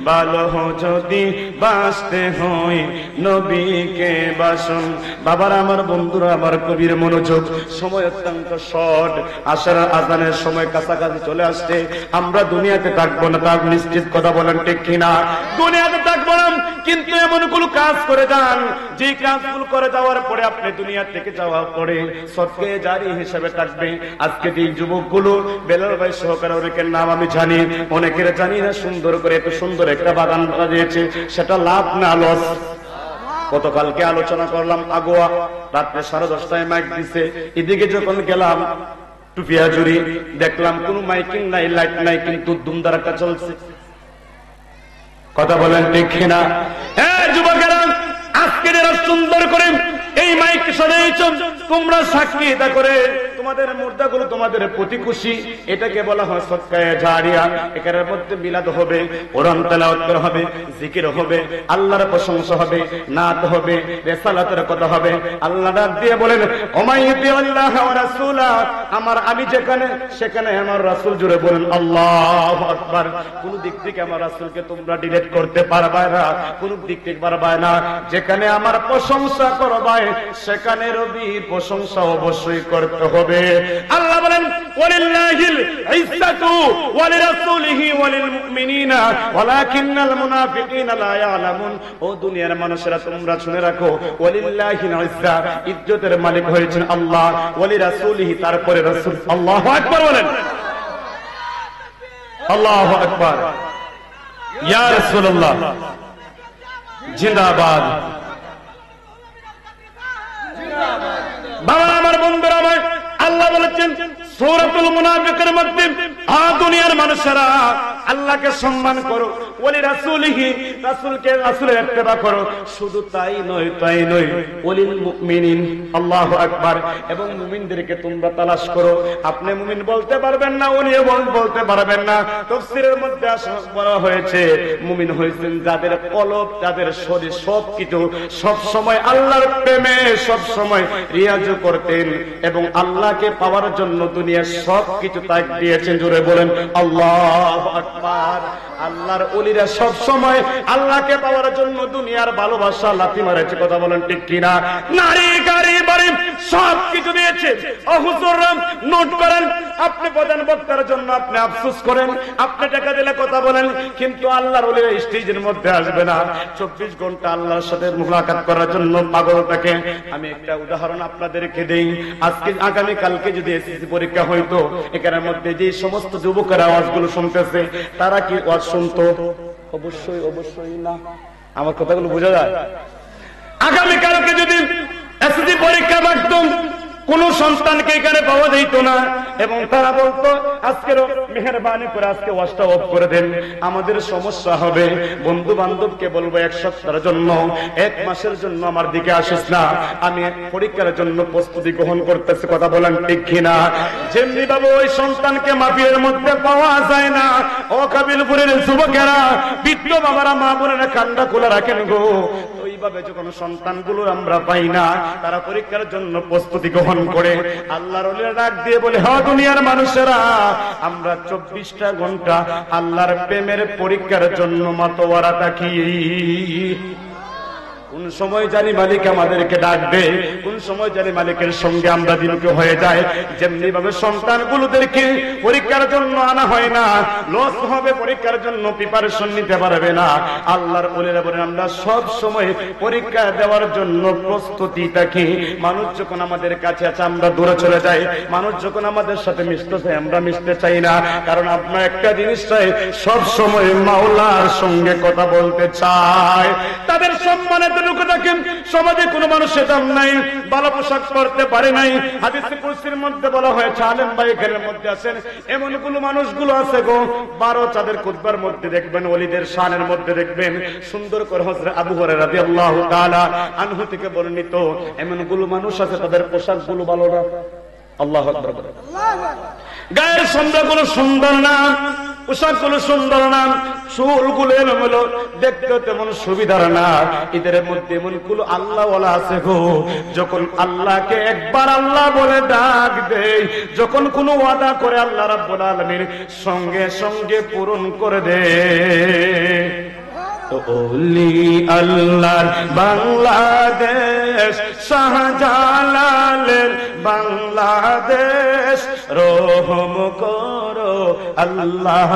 ভালো যদি বাঁচতে হয় নবীকে বাসন। বাবার আমার, বন্ধুরা আমার, কবির মনোযোগ, সময় অত্যন্ত শর্ট, আসার আজানের সময় কাছাকাছি চলে আসছে। আমরা দুনিয়াতে থাকবো না, তার নিশ্চিত কথা বলেন ঠিক কিনা? দুনিয়াতে থাকবো না, কিন্তু এমন কোন কাজ করে যান যে কাজগুলো করে যাওয়ার পরে আপনি দুনিয়া থেকে যাওয়ার পরে সদকায়ে জারি হিসেবে থাকবে। আজকে যে যুবকগুলো বেলাল ভাই সহকারে, অনেকের নাম আমি জানি, অনেকের জানি না, সুন্দর করে এত সুন্দর একটা বাগান বানিয়েছে, সেটা লাভ না লস? গতকালকে আলোচনা করলাম আগোয়া, রাত্রে 10:30টায় মাইক দিছে। এদিকে যখন গেলাম টুপিয়াজুরি, দেখলাম কোন মাইকিং নাই, লাইট নাই, কিন্তু ধুমধারাক্কা চলছে। কথা বলেন ঠিক কিনা? হ্যাঁ যুবকেরা, আজকে যারা সুন্দর করে এই মাইক সাজাইছ, তোমরা সাক্ষী এটা করে তোমাদের মুর্দাগুলো তোমাদের প্রতি খুশি। এটাকে বলা হয় সদকায়ে জারিয়া। এখানের মধ্যে মিলাদ হবে, কোরআন তেলাওয়াত করা হবে, জিকির হবে, আল্লাহর প্রশংসা হবে, নাত হবে, রিসালাতের কথা হবে। আল্লাহ ডাক দিয়ে বলেন, ওমাইয়ুতি আল্লাহ ওয়া রাসূলা, আমার আমি যেখানে সেখানে আমার রাসূল, জুড়ে বলেন আল্লাহু আকবার। কোন দিক থেকে আমার রাসূলকে তোমরা ডিলিট করতে পারবে না, কোন দিক থেকে পারবে না। যেখানে আমার প্রশংসা করবে সেখানে রবির প্রশংসা অবশ্যই করতে হবে। আল্লাহ বলেন, ওয়ালিল্লাহিল ইজ্জাতু ওয়া লিরাসূলিহি ওয়া লিল মুমিনিনা ওয়ালাকিন্নাল মুনাফিকিনা লা ইয়ালামুন। ও দুনিয়ার মানুষেরা, তোমরা শুনে রাখো, ওয়ালিল্লাহিল ইজ্জা, ইজ্জতের মালিক হয়েছেন আল্লাহ, ওয়া লিরাসূলিহি, তারপরে রাসূল। আল্লাহু আকবার বলেন, আল্লাহু আকবার। ইয়া রাসূলুল্লাহ জিন্দাবাদ। বাবা আমার, বন্ধুরা আমার, আল্লাহ বলেছেন সূরাতুল মুনাফিকের মধ্যে, দুনিয়ার মানুষেরা আল্লাহকে সম্মান করো, ওলি রাসূলিহি, রাসূলকে, রাসূলের ইত্তেবা করো। শুধু তাই নয়, তাই নয়, ওলিল মুমিনিন, আল্লাহু আকবার, এবং মুমিনদেরকে তোমরা তালাশ করো। আপনি মুমিন বলতে পারবেন না, উনি বলতে পারবেন না। তাফসীরের মধ্যে বলা হয়েছে মুমিন হয়েছেন যাদের কলব, যাদের শরীর, সবকিছু সব সময় আল্লাহর প্রেমে সব সময় রিয়াজ করতেন, এবং আল্লাহকে পাওয়ার জন্য দুনিয়ার সবকিছু ত্যাগ দিয়েছেন। জোরে বলেন আল্লাহু আকবার। আল্লাহর ওলিরা সব সময় আল্লাহকে পাওয়ার জন্য দুনিয়ার ভালোবাসা লাথি মারেছে। কথা বলেন ঠিক কিনা? নারী, গাড়ি, বাড়ি সবকিছু দিয়েছে। ও হুজুররা, নোট করেন, আপনি প্রধান বক্তার জন্য আপনি আফসোস করেন, আপনি টাকা দিলে কথা বলেন, কিন্তু আল্লাহর ওলিরা স্টেজের মধ্যে আসবে না। 24 ঘন্টা আল্লাহর সাথে মুলাকাত করার জন্য পাগল থাকে। আমি একটা উদাহরণ আপনাদেরকে দেই। আজকে আগামী কালকে যদি এসএসসি পরীক্ষা হইতো, এখানের মধ্যে যে সমস্ত যুবকেরা আওয়াজগুলো শুনতেছে, তারা কি ওয়াজ শুনতো? অবশ্যই অবশ্যই না। আমার কথাগুলো বোঝা যায়? আগামী কালকে যদি এসএসসি পরীক্ষা থাকতো, কোন সন্তানকে এখানে পাওয়া যেত না, এবং তারা বলতো আজকেরও মেহেরবানি করে আজকে ওয়াজটা অফ করে দেন, আমাদের সমস্যা হবে। বন্ধু বান্ধবকে বলবো 1 সপ্তাহের জন্য, 1 মাসের জন্য আমার দিকে আসিস না, আমি পরীক্ষার জন্য প্রস্তুতি গ্রহণ করতেছি। কথা বলেন ঠিক কিনা? যেমনি ভাবে ওই সন্তানকে মাফিয়ার মধ্যে পাওয়া যায় না, ও কাবিলপুরের যুবকেরা, বৃদ্ধ বাবারা, মা বোনেরা কান্না খোলা রাখেন গো। ওইভাবে যখন সন্তানগুলো আমরা পাই না, তারা পরীক্ষার জন্য প্রস্তুতি গ্রহণ করে, আল্লাহর ওলিরা ডাক দিয়ে বলে, হ্যাঁ দুনিয়ার মানুষেরা, আমরা 24টা ঘন্টা আল্লাহর প্রেমের পরীক্ষার জন্য মাতোয়ারা থাকি। কোন সময় জানি মালিক আমাদেরকে ডাকবে, কোন সময় জানি মালিকের সঙ্গে আমরা দিনকে হয়ে যায়। যেমনি ভাবে সন্তানগুলোদেরকে পরীক্ষার জন্য আনা হয় না, লস হবে, পরীক্ষার জন্য প্রিপারেশন নিতে পারবে না। আল্লাহর ওলিরা বলেন আমরা সব সময় পরীক্ষা দেওয়ার জন্য প্রস্তুতি থাকি। মানুষ যখন আমাদের কাছে আছে আমরা দূরে চলে যাই, মানুষ যখন আমাদের সাথে মিশতে চাই আমরা মিশতে চাই না, কারণ আপনার একটা জিনিস চাই, সব সময় মাওলার সঙ্গে কথা বলতে চায়। তাদের সম্মানের সমাজে কোন মানুষের দাম নাই, ভালো পোশাক পরতে পারে নাই। হাদিসে কুরসির মধ্যে বলা হয়েছে, আলেম ভাই এখানের মধ্যে আছেন, এমন কোন মানুষগুলো আছে গো, 12 চাঁদের খুতবার মধ্যে দেখবেন, ওলিদের শানের মধ্যে দেখবেন, সুন্দর করে হযরত আবু হুরায়রা রাদিয়াল্লাহু তাআলা আনহু থেকে বর্ণিত, এমন গুলো মানুষ আছে তাদের পোশাক গুলো ভালো না। আল্লাহু আকবার। গায়ের সম্রাগুলো সুন্দর না, পোশাকগুলো সুন্দর না, চুলগুলো এলোমেলো, দেখতে তেমন সুবিধার না। এদের মধ্যে এমন গুলো আল্লাহওয়ালা আছে গো, যখন আল্লাহকে একবার আল্লাহ বলে ডাক দেয়, যখন কোনো ওয়াদা করে আল্লাহ রাব্বুল আলামিন সঙ্গে সঙ্গে পূরণ করে দেয়। ওলি আল্লাহর বাংলাদেশ, শাহজালালের বাংলাদেশ, রহম করো আল্লাহ,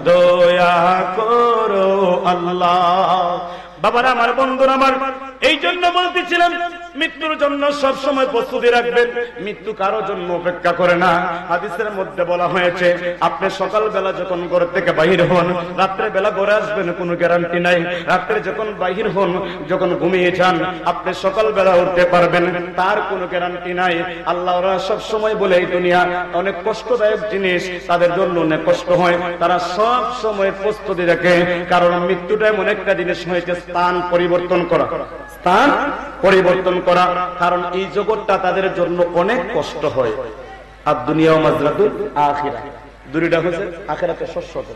দয়া করো আল্লাহ। বাবারা আমার, বন্ধুরা আমার, এই জন্য বলতেছিলাম মৃত্যুর জন্য সব সময় প্রস্তুতি রাখবেন। মৃত্যু কারোর জন্য অপেক্ষা করে না। হাদিসের মধ্যে বলা হয়েছে, আপনি সকালবেলা যখন ঘর থেকে বাহির হন, রাত্রে বেলা ঘরে আসবেন কোনো গ্যারান্টি নাই। রাত্রে যখন বাহির হন, যখন ঘুমিয়ে যান, আপনি সকালবেলা উঠতে পারবেন, তার কোনো গ্যারান্টি নাই। আল্লাহরা সব সময় বলে এই দুনিয়া অনেক কষ্টদায়ক জিনিস, তাদের জন্য অনেক কষ্ট হয়, তারা সব সময় প্রস্তুতি রাখে। কারণ মৃত্যুটা এমন একটা জিনিস হয়েছে, স্থান পরিবর্তন করা, স্থান পরিবর্তন করা। কারণ এই জগৎটা তাদের জন্য অনেক কষ্ট হয়। আর দুনিয়া ও মাজরাতুল আখিরা, দুনিয়াটা হচ্ছে আখিরাতের শস্যত।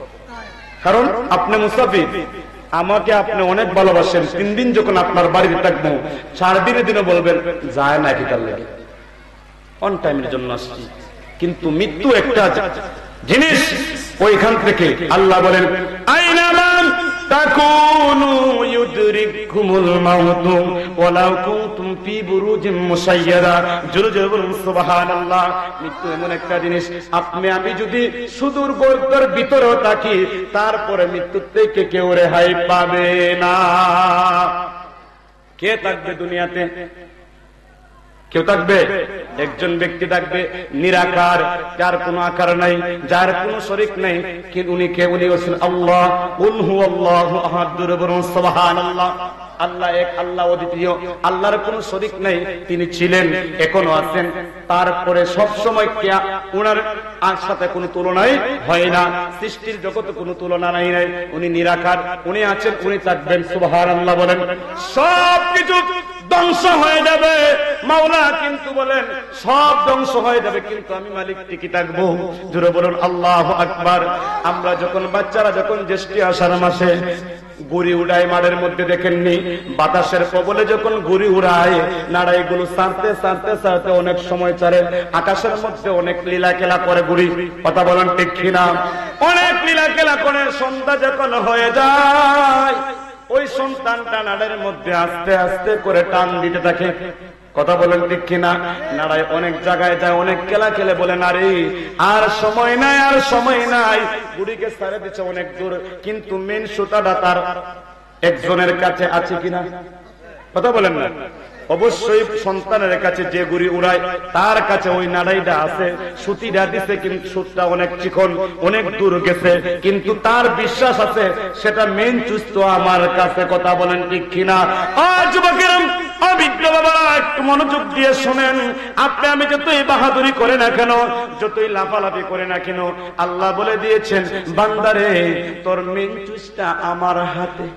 কারণ আপনি মুসাফির, আমাকে আপনি অনেক ভালোবাসেন, 3 দিন যখন আপনার বাড়িতে থাকবো, 4 দিনের দিনও বলবেন যায় না কি তার লাগে, অন টাইমের জন্য আসছি। কিন্তু মৃত্যু একটা জিনিস, ওইখান থেকে আল্লাহ বলেন, আইনা মান তাকুনু ইউদরিকুমুল মাউত ওয়ালাউ কুনতুম ফি বুরুজিম মুশাইয়াদা। জোরে জোরে বলুন সুবহানাল্লাহ। মৃত্যু এমন একটা জিনিস, আপনি আমি যদি সুদূর গর্তের ভিতরেও থাকি, তারপরে মৃত্যু থেকে কেউ রেহাই পাবে না। কে থাকবে দুনিয়াতে? কেউ থাকবে? একজন ব্যক্তি থাকবে নিরাকার, যার কোনো আকার নাই, যার কোনো শরীক নাই। উনি কে? উনি হচ্ছেন আল্লাহ। কুল হুয়াল্লাহু আহাদ। জোরে বলুন সুবহানাল্লাহ। আল্লাহ এক, আল্লাহ অদ্বিতীয়, আল্লাহর কোনো শরীক নাই। তিনি ছিলেন, এখনো আছেন, তারপরে সব সময় উনার সাথে কোনো তুলনাই হয় না। সৃষ্টির জগতে কোনো তুলনা নাই। উনি নিরাকার, উনি আছেন, উনি থাকবেন। সুবহানাল্লাহ বলেন। সব কিছু ধ্বংস হয়ে যাবে, মাওলা কিন্তু বলেন সব ধ্বংস হয়ে যাবে, কিন্তু আমি মালিক টিকে থাকবো। জোরে বলুন আল্লাহু আকবার। আমরা যখন বাচ্চারা যখন জ্যৈষ্ঠ আষাঢ় মাসে গুড়ি উড়ায় মাঠের মধ্যে, দেখেননি? বাতাসের কবলে যখন গুড়ি উড়ায়, নাড়াইগুলো ছাড়তে ছাড়তে ছাড়তে অনেক সময় ছাড়ে, আকাশের মধ্যে অনেক লীলা খেলা করে গুড়ি। কথা বলেন ঠিক কিনা? অনেক লীলা খেলা করে। সন্ধ্যা যখন হয়ে যায়, ওই সন্তানটা নাড়ের মধ্যে আস্তে আস্তে করে টান দিতে থাকে। কথা বলেন ঠিক কিনা? নাড়ায় অনেক জায়গায় যায়, অনেক খেলা খেলে, বলে নারী আর সময় নাই, আর সময় নাই। বুড়িকে ছাড়ে দিচ্ছে অনেক দূর, কিন্তু মেন সুতাটা তার একজনের কাছে আছে কিনা? কথা বলেন না? অবশ্যই সন্তানের কাছে যে গুড়ি উড়ায়, তার কাছে ওই নাড়াইটা আছে, সুতিটা দিছে, কিন্তু সুতটা অনেক চিকন, অনেক দূর গেছে, কিন্তু তার বিশ্বাস আছে সেটা মেন চুস্ত আমার কাছে। কথা বলেন ঠিক কিনা? যুবকেরা, অভিজ্ঞ বাবারা, একটু মনোযোগ দিয়ে শোনেন। আপনি আমি যতই বাহাদুরি করে না কেন, যতই লাফালাফি করে না কেন, আল্লাহ বলে দিয়েছেন, বান্দারে তোর মেন চুসটা আমার হাতে।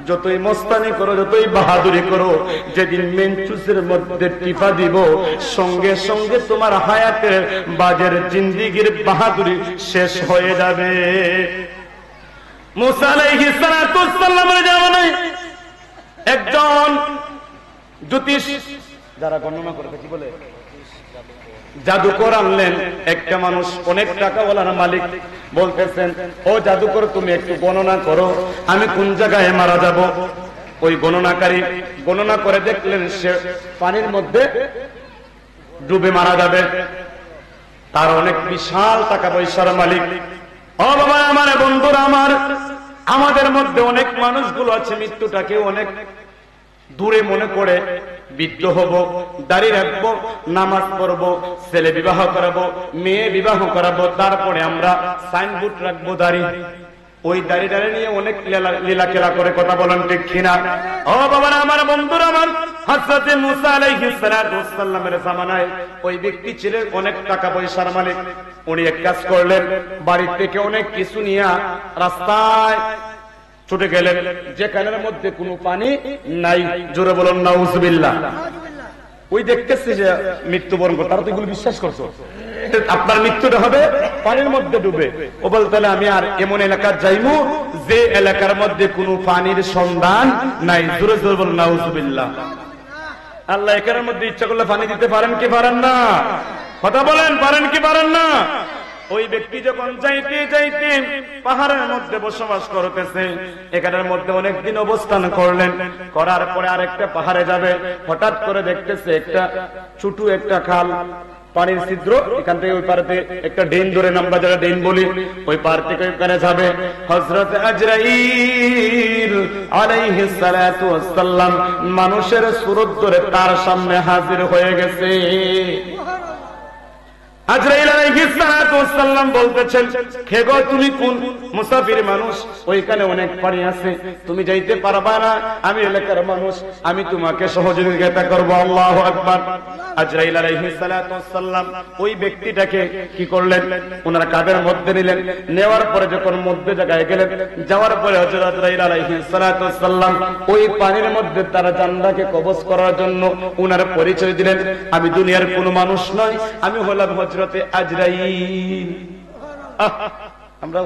যতই মস্তানি করো, যতই বাহাদুরি করো, যেদিন মেন চুসের মধ্যে টিপা দিব, সঙ্গে সঙ্গে তোমার হায়াতের বাজের জিন্দিগির বাহাদুরি শেষ হয়ে যাবে। মুসা আলাইহিস সালামের জামানায় একজন জ্যোতিষ, যারা গণনা করে কি বলে, জাদুকর আনলেন। একটা মানুষ, অনেক টাকাওয়ালার মালিক, বলতেছেন, ও জাদুকর, তুমি একটু গণনা করো, আমি কোন জায়গায় মারা যাব। ওই গণনাকারী গণনা করে দেখলেন সে পানির মধ্যে ডুবে মারা যাবে। তার অনেক বিশাল টাকা পয়সার মালিক। ও বাবা আমার, বন্ধুরা আমার, আমাদের মধ্যে অনেক মানুষগুলো আছে মৃত্যুটাকে অনেক দূরে মনে করে, বৃদ্ধ হব, দাড়ি রাখবো, নামাজ পড়বো, ছেলে বিবাহ করাবো, মেয়ে বিবাহ করাবো, তারপরে আমরা সাইনবোর্ড রাখবো দাড়ি। ওই দাড়ি নিয়ে অনেক লীলা খেলা করে। কথা বলেন ঠিক কিনা? ও বাবারা আমার, বন্ধুরা আমার, হযরত মুসা আলাইহিস সালামের জামানায় ওই ব্যক্তি ছিলেন অনেক টাকা পয়সার মালিক। উনি এক কাজ করলেন, বাড়ি থেকে অনেক কিছু নিয়ে রাস্তায় ছুটে গেলেন, যেখানের মধ্যে কোনো পানি নাই। জোরে বলুন নাউজুবিল্লাহ। ওই দেখতেছে যে মৃত্যুবরণ করে, তারা তো এগুলো বিশ্বাস করছো, আপনার মৃত্যুটা হবে পানির মধ্যে ডুবে। ও বল তাহলে আমি আর এমন এলাকা যাইমু যে এলাকার মধ্যে কোনো পানির সন্ধান নাই। জোরে জোরে বল নাউজুবিল্লাহ। আল্লাহ এখানের মধ্যে ইচ্ছা করলে পানি দিতে পারেন কি পারেন না? কথা বলেন, পারেন কি পারেন না? ওই ব্যক্তি যখন যাইতে যাইতে পাহাড়ের মধ্যে বসবাস করতেছে, এখানের মধ্যে অনেকদিন অবস্থান করলেন, করার পরে আরেকটা পাহাড়ে যাবে, হঠাৎ করে দেখতেছে একটা ছোট একটা খাল, পানির ছিদ্র, এখান থেকে ওই পাড়াতে একটা ডেন ধরে, আমরা যারা ডেন বলি, ওই পার থেকে ওইখানে যাবে। হযরত আজরাইল আলাইহিস সালাতু ওয়াস সালাম মানুষের সুরত ধরে তার সামনে হাজির হয়ে গেছে। আজরাইল আলাইহিস সালাতু ওয়াস সালাম বলতেছেন, কে গো তুমি কোন মুসাফির মানুষ? ওইখানে অনেক পানি আছে, তুমি যাইতে পারবা না, আমি এলাকার মানুষ, আমি তোমাকে সহযোগিতা করব। আল্লাহু আকবার। আজরাইল আলাইহিস সালাতু ওয়াস সালাম ওই ব্যক্তিটাকে কি করলেন, ওনার কাঁধের মধ্যে নিলেন, নেওয়ার পরে যখন মধ্যে জায়গায় গেলেন, যাওয়ার পরে হযরত আজরাইল আলাইহিস সালাতু ওয়াস সালাম ওই পানির মধ্যে তার জানটাকে কবজ করার জন্য ওনার পরিচয় দিলেন, আমি দুনিয়ার কোনো মানুষ নই, আমি হলাম হযরতে আজরাইল। আমরা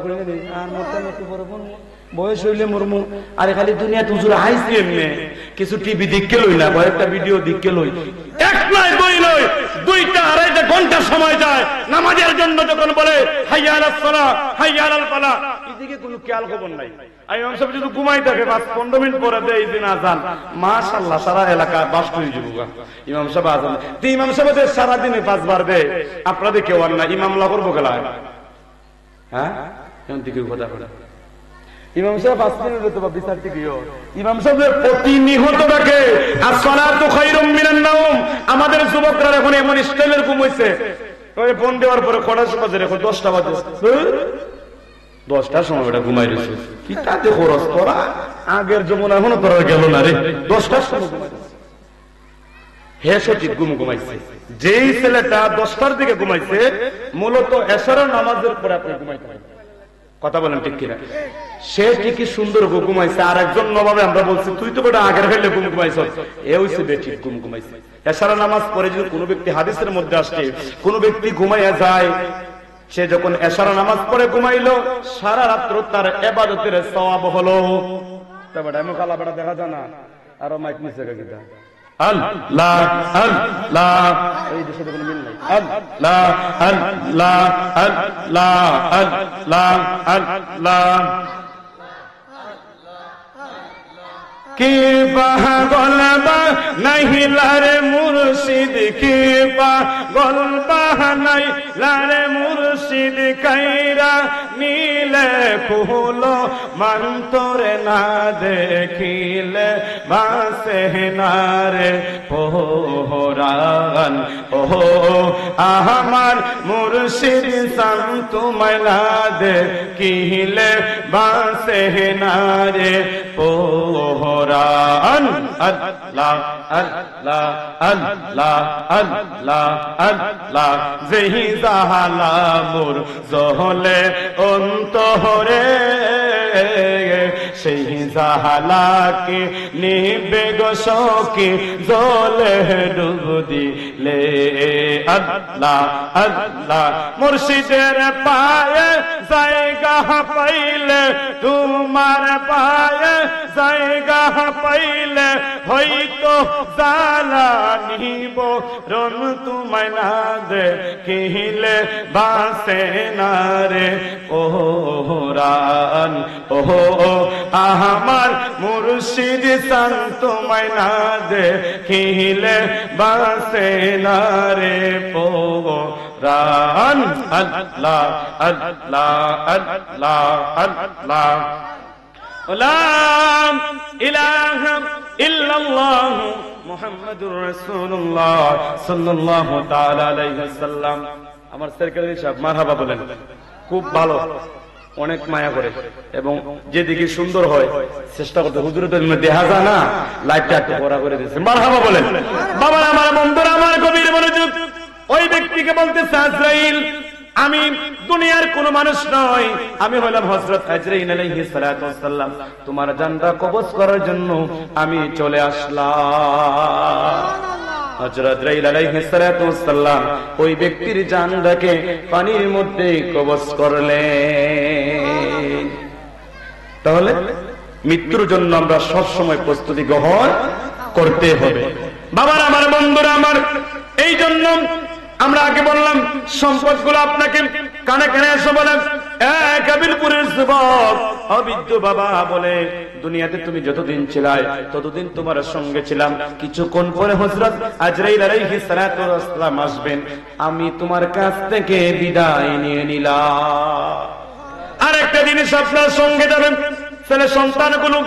বয়স হইলে মরমু, আরে খালি দুনিয়া তুজুর আইসি এমনি কিছু টিভি দিকে লই না, কয়েকটা ভিডিও দিকে লই, এক নয় দুই নয়, 2-2.5 ঘন্টা সময় যায় নামাজের জন্য। যখন বলে হাইয়া আলাস সালাহ হাইয়া আলাল ফালাহ, এদিকে কোনো খেয়াল খবর নাই। ইমাম সাহেব যদি ঘুমাই থাকে 5-15 মিনিট পরে দেয় এই দিন আজান, মাশাআল্লাহ সারা এলাকা বাস্ট হয়ে যাবো। ইমাম সাহেব আজান, ইমাম সাহেব সারাদিনে 5 বার দেয়, আপনাদের কেউ আর না, ইমামলা করবো গেলা। হ্যাঁ, এমন দিকে কথা বলে ইমাম সাহেব 5 মিনিট হতো বা বিচার দিকেও ইমাম সাহেবের প্রতিনিহত রাখে। আসসালাতু খায়রুম মিনান নাওম। আমাদের যুবকরা এখন এমন স্টাইলের ঘুম হইছে, ওই ফোন দেওয়ার পরে কটার সময় দেখো 10টা বাজে, 10টার সময় এটা ঘুমাই রয়েছে। কি তাতে খরচ করা, আগের যমুনা এখনো তোরা গেল না রে, 10টার সময় ঘুমাইছে। হে সচিব ঘুমাইছে, যেই ছেলেটা 10টার দিকে ঘুমাইছে মূলত এশারের নামাজের পরে আপনি ঘুমাইতে পারেন। কথা বলেন ঠিক কিনা? সে ঠিকই সুন্দর ঘুমাইছে, আর একজন নবাবে আমরা বলছি তুই তো বেটা আগের ফেললে ঘুমাইছ, এ হইছে বেঠিক ঘুমাইছে। এশারের নামাজ পরে যদি কোনো ব্যক্তি, হাদিসের মধ্যে আসছে, কোনো ব্যক্তি ঘুমাইয়া যায়, সে যখন এশারের নামাজ পড়ে ঘুমাইলো, সারা রাত্র তার ইবাদতের সওয়াব হলো। তা বেটা এমন কালা বেটা দেখা যায় না, আরো মাইক নিচে গেছে আল্লাহ আল্লাহ, এই দেশে কোনো মিল নাই। আল্লাহ আল্লাহ আল্লাহ আল্লাহ আল্লাহ। কি পাগল বানাইলারে মুর্শিদ, কি পাগল বানাইলারে মুর্শিদ, কাইরা নীলে খুলো মন্তরে না দেখিলে বাসে না রে পোহরান। ও আমার মুর্শিদ সাম তোমায় না দেখিলে বাসে না রে পোহরান। আল্লাহ আল্লাহ আল্লাহ আল্লাহ আল্লাহ, যেহি জাহালা মোর জহলে অন্তরে, সেই জাহালাকে নিবে গো সখী জলে ডুব দিলে। আল্লাহ আল্লাহ, মুর্শিদের পায়ে জায়গা পাইলে, তোমার পায়ে জায়গা পাইলে, হয়তো জালানিব রন তোমায় না দেখিলে বাসে না রে পোহরান। ওহো আমার মুর্শিদ সান তোমায় না দেখিলে বাসে না রে পোহরান। আল্লাহ আল্লাহ আল্লাহ আল্লাহ, লা ইলাহা ইল্লাল্লাহ মুহাম্মাদুর রাসূলুল্লাহ সাল্লাল্লাহু তাআলা আলাইহি ওয়াসাল্লাম। আমার সেক্রেটারি সাহেব মারহাবা বলেন, খুব ভালো, অনেক মায়া করে এবং যেদিকে সুন্দর হয় চেষ্টা করতে। হুজুরের দেখা যায় না, লাইটটা একটু বড় করে দিয়েছে। মারহাবা বলেন। বাবা আমার বন্ধুরা, আমার গভীর মনোযোগ। ওই ব্যক্তিকে বলতেছে আজরাইল, আমি দুনিয়ার কোন মানুষ নয়, আমি হলাম হযরত আজরাইল আলাইহিস সালাতু ওয়াস সালাম, তোমার জানটা কবজ করার জন্য আমি চলে আসলাম। হযরত ইসরাঈল আলাইহিস সালাতু ওয়াস সালাম ওই ব্যক্তির জানটাকে পানির মধ্যে কবজ করলেন। তাহলে মৃত্যুর জন্য আমরা সব সময় প্রস্তুতি গ্রহণ করতে হবে। বাবারা আমার, বন্ধুরা আমার, এই জন্য আমরা আগে বললাম সম্পদগুলো আপনাকে কানে কানে এসে বলেন, কাবিলপুরের যুবক অবিদ্য বাবা বলে, দুনিয়াতে তুমি যতদিন ছিলে ততদিন তোমার সঙ্গে ছিলাম, কিছুক্ষণ পরে হযরত আজরাইল আলাইহিস সালাতু ওয়াস সালাম আসবেন, আমি তোমার কাছ থেকে বিদায় নিয়ে নিলাম। আরেকটা জিনিস আপনার সঙ্গে যাবেন, ছেলে সন্তানগুলো,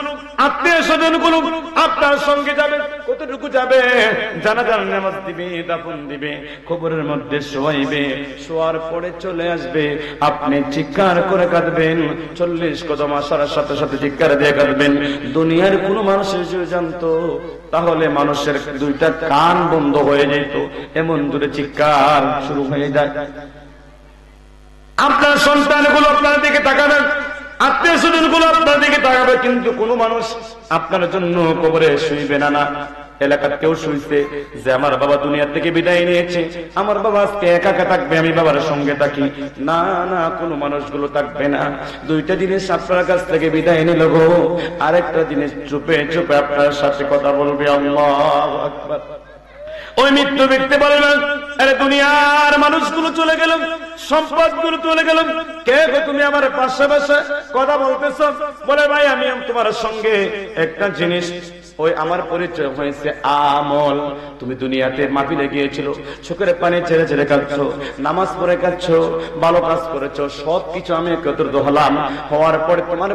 আত্মীয় স্বজনগুলো আপনার সঙ্গে যাবে। কতটুকু যাবে? জানাজার নামাজ দিবে, দাফন দিবে, কবরের মধ্যে শোয়াইবে, শোয়ার পরে চলে আসবে, আপনি চিৎকার করে কাঁদবেন, 40 কদম আসার সাথে সাথে চিৎকার দিয়ে কাঁদবেন। দুনিয়ার কোন মানুষের যদি জানতো তাহলে মানুষের দুইটা কান বন্ধ হয়ে যেত, এমন দূরে চিৎকার শুরু হয়ে যায়। আপনার সন্তানগুলো আপনার দিকে তাকাবেন, আত্মীয় স্বজন গুলো আপনার দিকে তাকাবে, কিন্তু কোন মানুষ আপনার জন্য কবরে শুইবে না। না, এলাকার কেউ শুইছে যে আমার বাবা দুনিয়া থেকে বিদায় নিয়েছে, আমার বাবা আজকে একা একা থাকবে, আমি বাবার সঙ্গে থাকি। না না, কোন মানুষগুলো থাকবে না। দুইটা জিনিস আপনার কাছ থেকে বিদায় নিল গো, আরেকটা জিনিস চুপে চুপে আপনার সাথে কথা বলবে। আল্লাহু আকবার। ওই মৃত্যু ব্যক্তি বলবেন, আরে দুনিয়ার মানুষগুলো চলে গেল, সম্পদগুলো চলে গেল, কে গো তুমি আমার পাশে পাশে কথা বলতেছো? বলে, ভাই আমি তোমার সঙ্গে একটা জিনিস, ওই আমার পরিচয় হয়েছে আমল। তুমি দুনিয়াতে মাহফিলে গিয়েছিল, চোখের পানি ছেড়ে ছেড়ে কাঁদছ, নামাজ পড়ে কাঁদছ, ভালো কাজ করেছ, সবকিছু আমি একত্রিত হলাম, হওয়ার পরে তোমার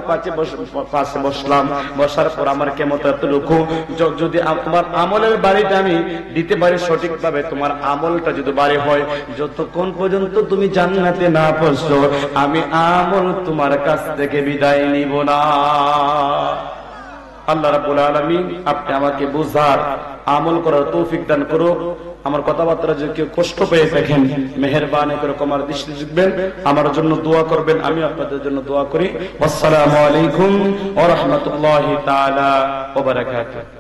পাশে বসলাম, বসার পর আমার কেমন এতটুকু, যদি তোমার আমলের বাড়িটা আমি দিতে পারি সঠিকভাবে, তোমার আমলটা যদি বাড়ি হয়, যতক্ষণ পর্যন্ত তুমি জান্নাতে না পৌঁছো আমি আমল তোমার কাছ থেকে বিদায় নিব না। আল্লাহ রাব্বুল আলামিন আপনি আমাকে বুঝার, আমল করার তৌফিক দান করুন। আমার কথাবার্তা যদি কেউ কষ্ট পেয়ে থাকেন, মেহেরবানি করে ক্ষমার দৃষ্টি রাখবেন, আমার জন্য দোয়া করবেন, আমি আপনাদের জন্য দোয়া করি। আসসালামু আলাইকুম ওয়া রাহমাতুল্লাহি তাআলা ওয়া বারাকাতুহু।